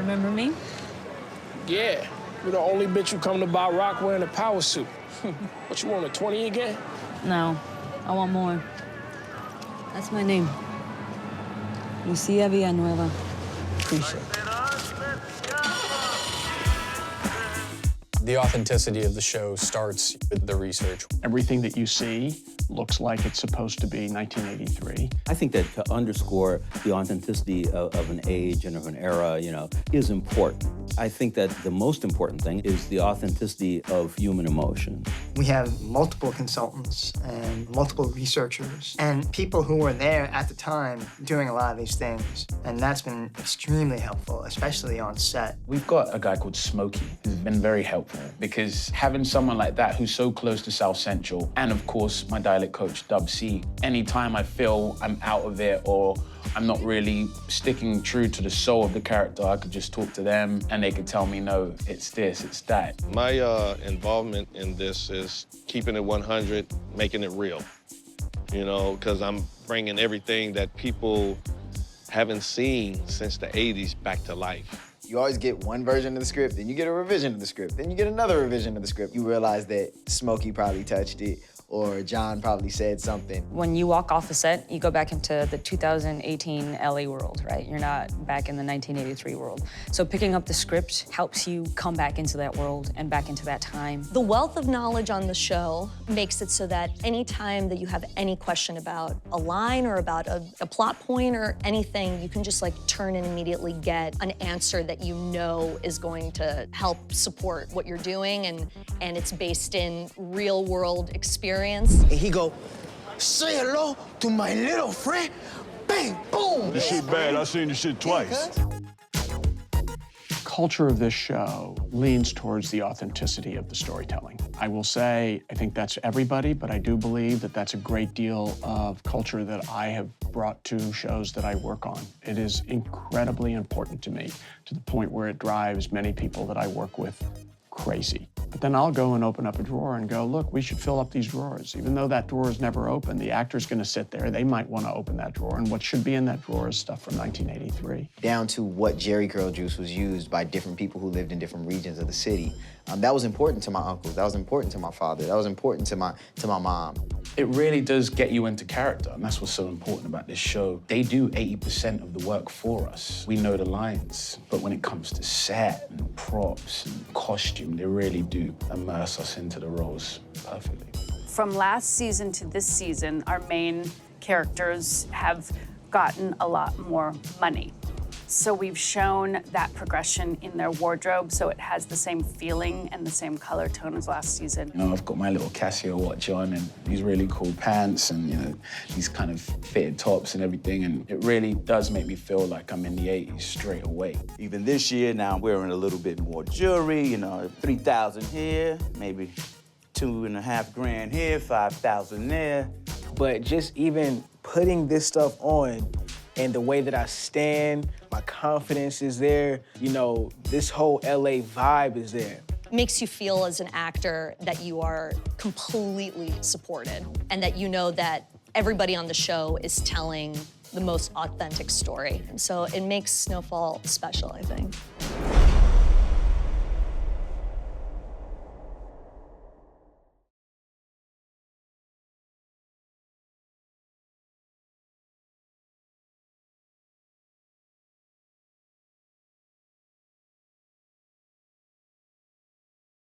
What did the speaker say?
Remember me? Yeah, you're the only bitch who come to buy rock wearing a power suit. What, you want a 20 again? No, I want more. That's my name. Lucia Villanueva. Appreciate it. The authenticity of the show starts with the research. Everything that you see looks like it's supposed to be 1983. I think that to underscore the authenticity of an age and of an era, is important. I think that the most important thing is the authenticity of human emotion. We have multiple consultants and multiple researchers and people who were there at the time doing a lot of these things. And that's been extremely helpful, especially on set. We've got a guy called Smokey who's been very helpful because having someone like that who's so close to South Central, and of course my dialect coach, Dub C, anytime I feel I'm out of it or I'm not really sticking true to the soul of the character, I could just talk to them and they could tell me, no, it's this, it's that. My involvement in this is keeping it 100, making it real, because I'm bringing everything that people haven't seen since the 80s back to life. You always get one version of the script, then you get a revision of the script, then you get another revision of the script. You realize that Smokey probably touched it, or John probably said something. When you walk off the set, you go back into the 2018 LA world, right? You're not back in the 1983 world. So picking up the script helps you come back into that world and back into that time. The wealth of knowledge on the show makes it so that any time that you have any question about a line or about a plot point or anything, you can just turn and immediately get an answer that you know is going to help support what you're doing, and it's based in real world experience. And he go, say hello to my little friend, bang, boom. This shit bad, I seen this shit twice. Culture of this show leans towards the authenticity of the storytelling. I will say, I think that's everybody, but I do believe that that's a great deal of culture that I have brought to shows that I work on. It is incredibly important to me, to the point where it drives many people that I work with crazy. But then I'll go and open up a drawer and go, look, we should fill up these drawers. Even though that drawer is never open, the actor's gonna sit there. They might wanna open that drawer, and what should be in that drawer is stuff from 1983. Down to what Jerry curl juice was used by different people who lived in different regions of the city. That was important to my uncles. That was important to my father. That was important to my mom. It really does get you into character, and that's what's so important about this show. They do 80% of the work for us. We know the lines, but when it comes to set and props and costume, they really do immerse us into the roles perfectly. From last season to this season, our main characters have gotten a lot more money. So we've shown that progression in their wardrobe, so it has the same feeling and the same color tone as last season. I've got my little Casio watch on and these really cool pants and, these kind of fitted tops and everything, and it really does make me feel like I'm in the 80s straight away. Even this year, now I'm wearing a little bit more jewelry, 3,000 here, maybe 2.5 grand here, 5,000 there. But just even putting this stuff on, and the way that I stand, my confidence is there. This whole LA vibe is there. Makes you feel as an actor that you are completely supported and that you know that everybody on the show is telling the most authentic story. So it makes Snowfall special, I think.